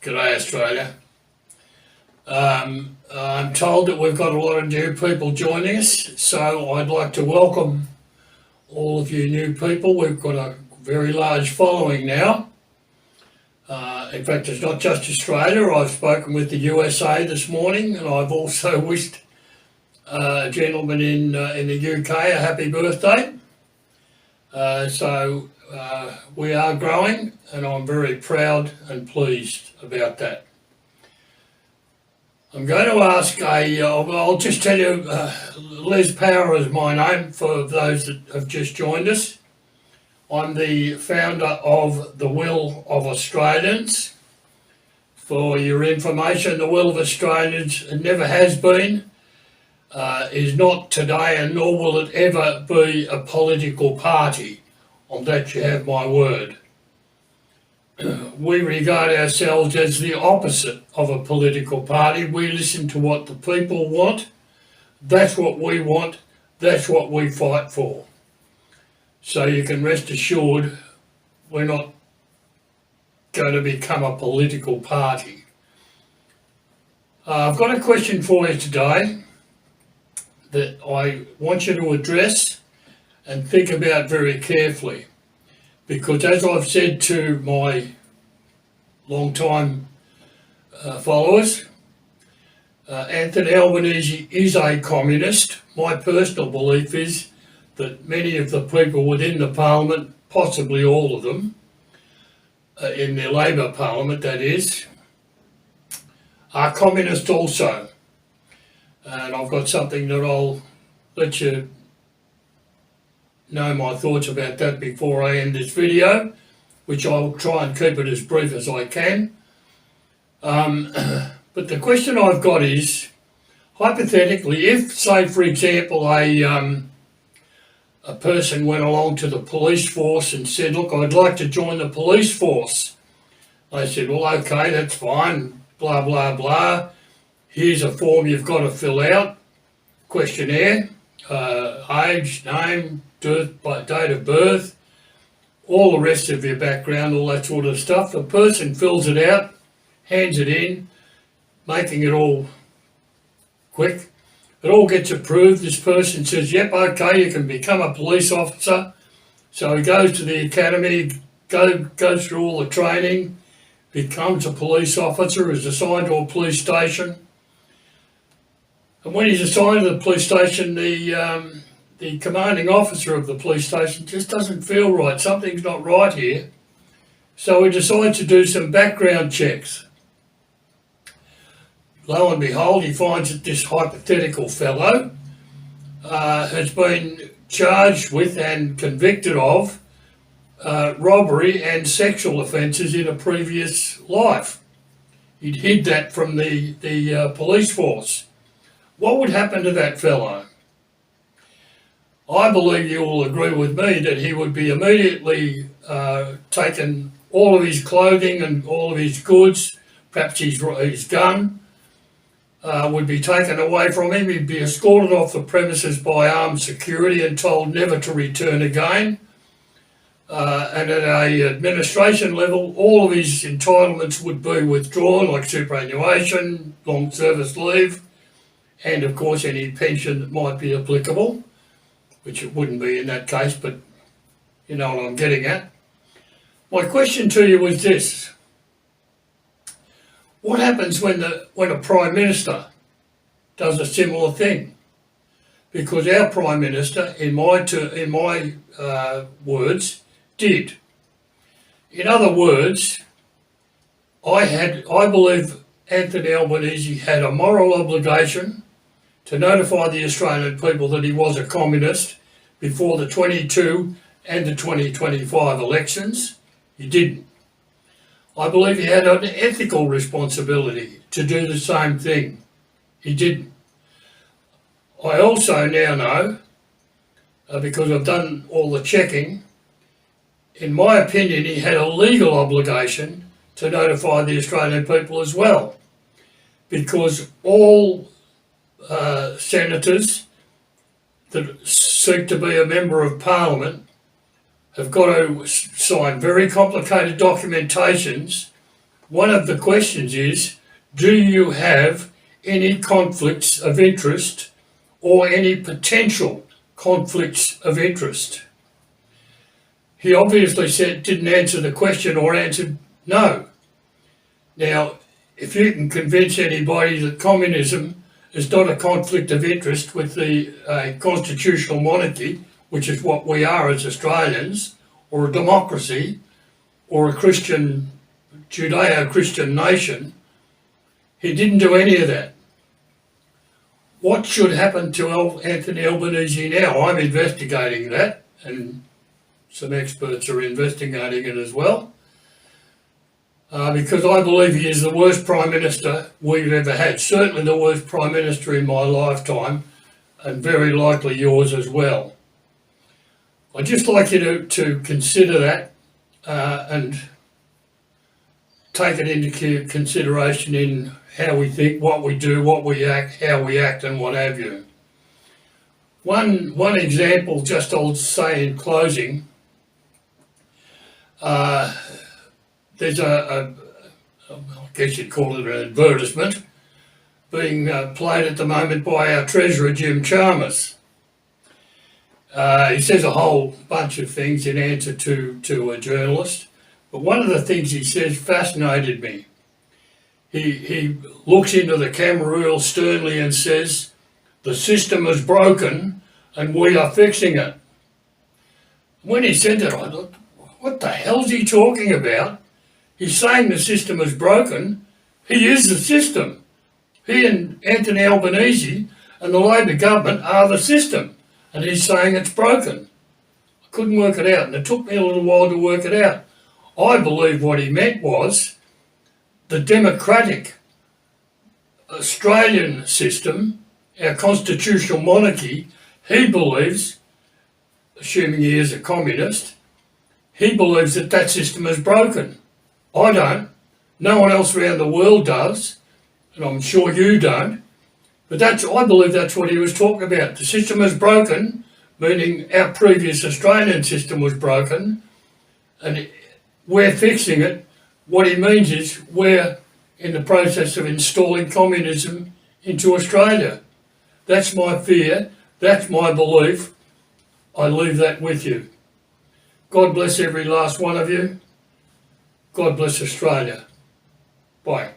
G'day Australia. I'm told that we've got a lot of new people joining us, so I'd like to welcome all of you new people. We've got a very large following now. In fact, it's not just Australia. I've spoken with the USA this morning, and I've also wished a gentleman in the UK a happy birthday. So we are growing, and I'm very proud and pleased about that. I'm going to ask I'll just tell you, Les Power is my name for those that have just joined us. I'm the founder of the Will of Australians. For your information, the Will of Australians, it never has been, is not today, and nor will it ever be a political party. On that you have my word. We regard ourselves as the opposite of a political party. We listen to what the people want. That's what we want. That's what we fight for. So you can rest assured we're not going to become a political party. I've got a question for you today that I want you to address and think about very carefully. Because as I've said to my long-time followers, Anthony Albanese is a communist. My personal belief is that many of the people within the parliament, possibly all of them, in the Labor parliament that is, are communist also. And I've got something that I'll let you know my thoughts about that before I end this video, which I'll try and keep it as brief as I can. But the question I've got is, hypothetically, if, say, for example, a person went along to the police force and said, look, I'd like to join the police force. They said, well, okay, that's fine, blah, blah, blah. Here's a form you've got to fill out, questionnaire, age, name, date of birth, all the rest of your background, all that sort of stuff. The person fills it out, hands it in, making it all quick. It all gets approved. This person says, yep, okay, you can become a police officer. So he goes to the academy, goes through all the training, becomes a police officer, is assigned to a police station. And when he's assigned to the police station, the commanding officer of the police station just doesn't feel right. Something's not right here. So he decides to do some background checks. Lo and behold, he finds that this hypothetical fellow has been charged with and convicted of robbery and sexual offences in a previous life. He'd hid that from the police force. What would happen to that fellow? I believe you will agree with me that he would be immediately taken, all of his clothing and all of his goods, perhaps his gun, would be taken away from him. He'd be escorted off the premises by armed security and told never to return again. And at an administration level, all of his entitlements would be withdrawn, like superannuation, long service leave, and of course any pension that might be applicable, which it wouldn't be in that case, but you know what I'm getting at. My question to you is this: what happens when a Prime Minister does a similar thing? Because our Prime Minister, in my words, did. In other words, I believe Anthony Albanese had a moral obligation to notify the Australian people that he was a communist before the 22 and the 2025 elections. He didn't. I believe he had an ethical responsibility to do the same thing. He didn't. I also now know, because I've done all the checking, in my opinion, he had a legal obligation to notify the Australian people as well, because all senators that seek to be a member of parliament have got to sign very complicated documentations one of the questions is, do you have any conflicts of interest or any potential conflicts of interest? He obviously didn't answer the question, or answered no. Now, if you can convince anybody that communism is not a conflict of interest with the constitutional monarchy, which is what we are as Australians, or a democracy, or a Christian, Judeo-Christian nation, he didn't do any of that. What should happen to Anthony Albanese now? I'm investigating that, and some experts are investigating it as well, because I believe he is the worst Prime Minister we've ever had. Certainly the worst Prime Minister in my lifetime, and very likely yours as well. I'd just like you to consider that and take it into consideration in how we think, what we do, what we act, how we act, and what have you. One example, just I'll say in closing, there's I guess you'd call it an advertisement, being played at the moment by our Treasurer, Jim Chalmers. He says a whole bunch of things in answer to a journalist, but one of the things he says fascinated me. He looks into the camera real sternly and says, "The system is broken and we are fixing it." When he said that, I thought, what the hell's he talking about? He's saying the system is broken. He is the system. He and Anthony Albanese and the Labor government are the system. And he's saying it's broken. I couldn't work it out, and it took me a little while to work it out. I believe what he meant was the democratic Australian system, our constitutional monarchy. He believes, assuming he is a communist, he believes that that system is broken. I don't. No one else around the world does, and I'm sure you don't. But I believe that's what he was talking about. The system is broken, meaning our previous Australian system was broken, and we're fixing it. What he means is we're in the process of installing communism into Australia. That's my fear. That's my belief. I leave that with you. God bless every last one of you. God bless Australia. Bye.